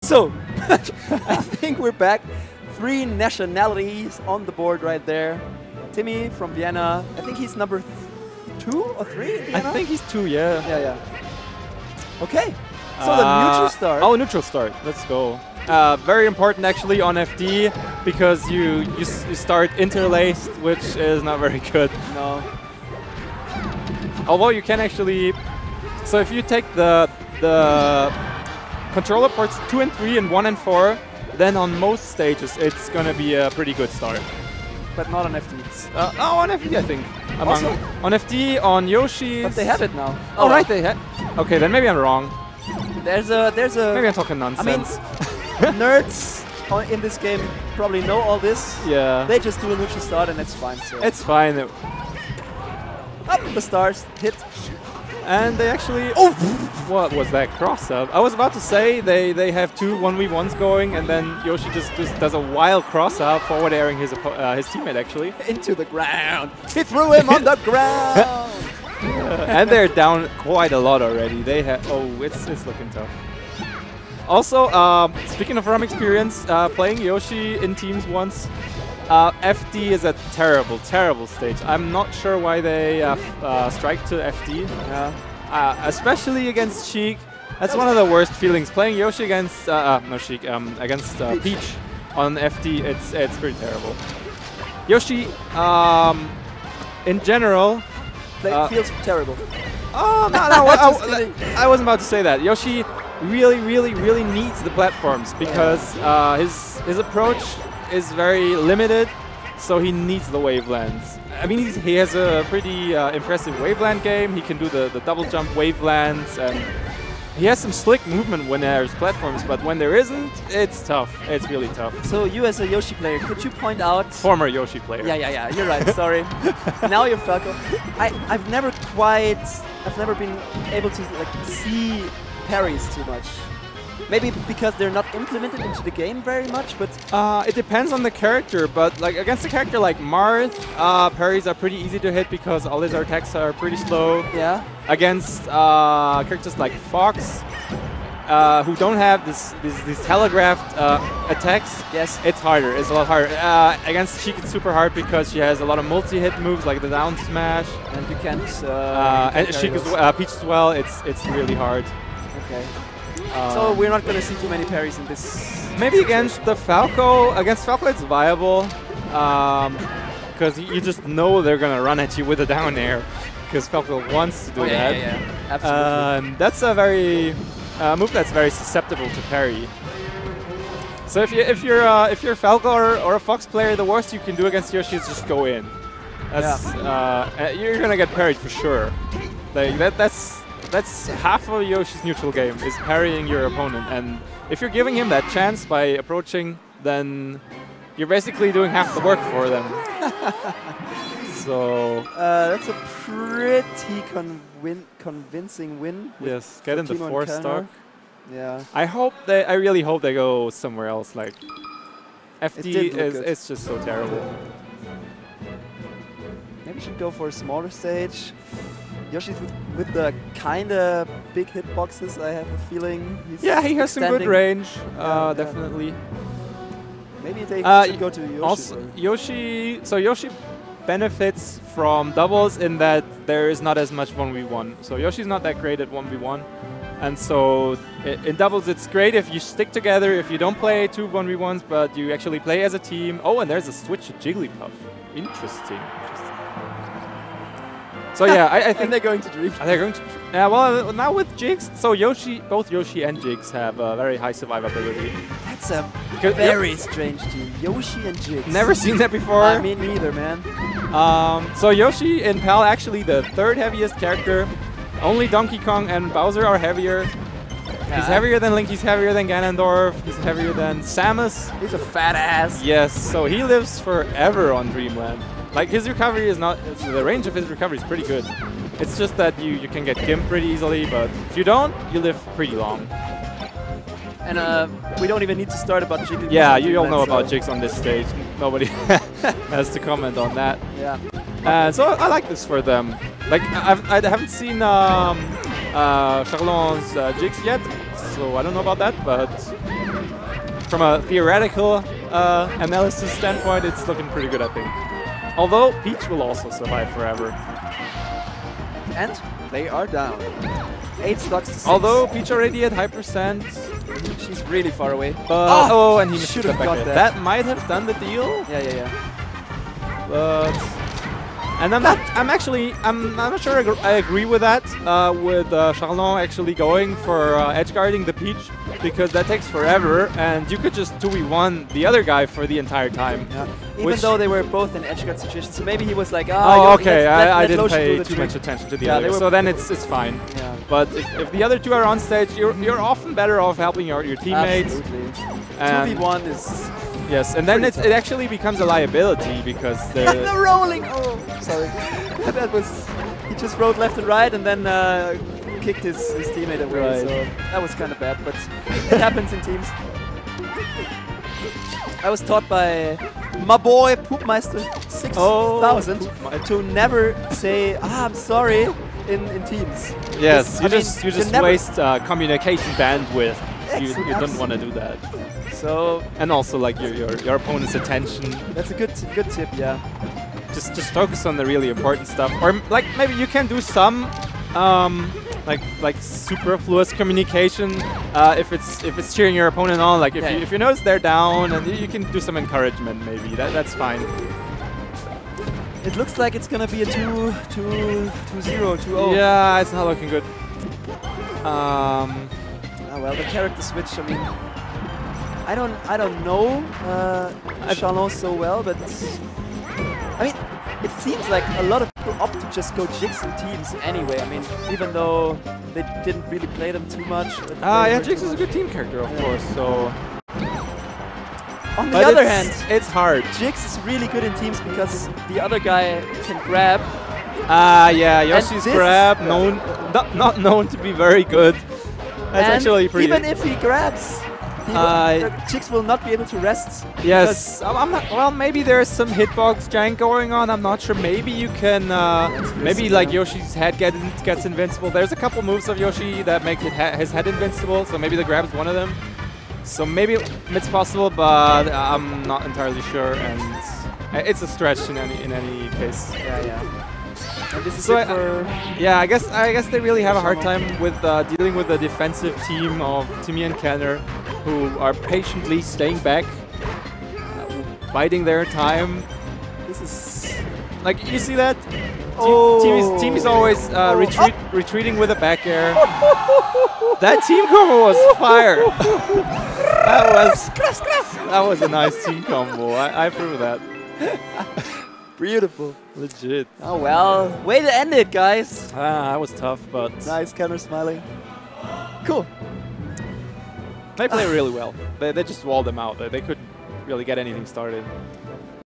So, I think we're back. 3 nationalities on the board right there. Timi from Vienna. I think he's number 2 or 3 in Vienna? I think he's 2, yeah. Yeah. Okay. So the neutral start. Oh, neutral start. Let's go. Very important actually on FD because you start interlaced, which is not very good. No. Although you can actually, so if you take the controller ports 2 and 3 and 1 and 4, then on most stages it's gonna be a pretty good start. But not on FD. On FD I think. On FD, on Yoshi. But they have it now. Oh right, they had. Okay, then maybe I'm wrong. There's a. Maybe I'm talking nonsense. I mean, nerds in this game probably know all this. Yeah. They just do a neutral start and it's fine. So. It's fine. Up the stars hit. And they actually. Oh! What was that cross up? I was about to say they have 2 1v1s going, and then Yoshi just does a wild cross up, forward airing his teammate actually into the ground. He threw him on the ground. And they're down quite a lot already. They have. Oh, it's looking tough. Also, speaking of from experience, playing Yoshi in teams once, FD is a terrible, terrible stage. I'm not sure why they strike to FD. Especially against Sheik. That's one of the worst feelings. Playing Yoshi against against Peach on FD, it's pretty terrible. Yoshi, in general, feels terrible. Oh no, I wasn't about to say that. Yoshi really needs the platforms because his approach is very limited, so he needs the wavelands. I mean, he has a pretty impressive waveland game. He can do the double jump wavelands, and he has some slick movement when there's platforms, but when there isn't, it's tough. It's really tough. So you as a Yoshi player, could you point out... Former Yoshi player. Yeah, you're right, sorry. Now you're Falco. I've never been able to see parries too much. Maybe because they're not implemented into the game very much, but... it depends on the character, but like against a character like Marth, parries are pretty easy to hit because all his attacks are pretty slow. Yeah. Against characters like Fox, who don't have these telegraphed attacks, yes, it's harder. It's a lot harder. Against Sheik, it's super hard because she has a lot of multi-hit moves like the down smash, and you can't. And Sheik Peach as well. It's really hard. Okay. So we're not going to see too many parries in this. Maybe against the Falco. Against Falco, it's viable because you just know they're going to run at you with a down air because Falco wants to do that. Yeah, absolutely. That's a very move that's very susceptible to parry. So if you're Falco or a Fox player, the worst you can do against Yoshi is just go in. That's you're going to get parried for sure. Like that's half of Yoshi's neutral game, is parrying your opponent. And if you're giving him that chance by approaching, then you're basically doing half the work for them. So that's a pretty convincing win. Yes, get in the 4 stock. Yeah. I really hope they go somewhere else. Like FD it's just so terrible. Maybe we should go for a smaller stage. Yoshi's with the kinda big hitboxes, I have a feeling. Yeah, he has some good range, definitely. Maybe they should go to Yoshi. Also, Yoshi benefits from doubles in that there is not as much 1v1. So Yoshi's not that great at 1v1. And so in doubles it's great if you stick together, if you don't play 2 1v1s, but you actually play as a team. Oh, and there's a switch to Jigglypuff. Interesting. So yeah, I think they're going to Dream. They're going to. Yeah, well, now with Jigs, so both Yoshi and Jigs have very high survivability. That's a very strange team. Yoshi and Jigs. Never seen that before. Me neither, man. So Yoshi in PAL actually the 3rd heaviest character. Only Donkey Kong and Bowser are heavier. Yeah. He's heavier than Link. He's heavier than Ganondorf. He's heavier than Samus. He's a fat ass. Yes, so he lives forever on Dreamland. Like, his recovery is not... The range of his recovery is pretty good. It's just that you can get gimped pretty easily, but if you don't, you live pretty long. And we don't even need to start about Jigs. Yeah, you all know about Jigs on this stage. Nobody has to comment on that. Yeah. So I like this for them. Like, I haven't seen Charlon's Jigs yet, so I don't know about that, but from a theoretical analysis standpoint, it's looking pretty good, I think. Although Peach will also survive forever. And they are down. 8 stocks to 6. Although Peach already at high percent. She's really far away. But oh, and he should have got that. That might have done the deal. Yeah. But and I'm not sure I agree with that. With Charlon actually going for edge guarding the Peach, because that takes forever, and you could just 2v1 the other guy for the entire time. Yeah. Even though they were both in edge guard situations, so maybe he was like, oh, okay, I didn't pay too much attention to the other. So then it's fine. Yeah. But if the other two are on stage, you're often better off helping your teammates. Absolutely. 2v1 is. Yes, and then it actually becomes a liability because they're the rolling. Oh, sorry. That was. He just rode left and right and then kicked his teammate away. Right. So that was kind of bad, but it happens in teams. I was taught by my boy Poopmeister 6000 to never say I'm sorry in teams. Yes, you just waste communication bandwidth. You don't want to do that. So and also like your opponent's attention. That's a good tip, yeah. Just focus on the really important stuff, or like maybe you can do some like superfluous communication if it's cheering your opponent on. Like if you notice they're down, and you can do some encouragement. Maybe that's fine. It looks like it's gonna be a 2-0, 2-0. Yeah, it's not looking good. Oh well, the character switch. I mean, I don't know Charlon so well, but I mean, it seems like a lot of people opt to just go Jigs in teams anyway. I mean, even though they didn't really play them too much. Yeah, Jigs is a good team character, of course. So. On the other hand, it's hard. Jigs is really good in teams because the other guy can grab. Yeah, Yoshi's grab not known to be very good. That's actually pretty. Even if he grabs, Jigs will not be able to rest. Yes, I'm not. Well, maybe there's some hitbox jank going on. I'm not sure. Maybe you can. Maybe like Yoshi's head gets invincible. There's a couple moves of Yoshi that make his head invincible. So maybe the grab is one of them. So maybe it's possible, but I'm not entirely sure, and it's a stretch in any case. Yeah. And this is so yeah, I guess they really have a hard time with dealing with the defensive team of Timi and Kellner, who are patiently staying back, biding their time. This is like, you see that? Oh. Timi's always retreating with a back air. That team combo was fire. That was a nice team combo. I approve of that. Beautiful. Legit. Oh well, way to end it, guys. That was tough, but nice. Kellner smiling. Cool. They play really well. They just walled them out. They couldn't really get anything started.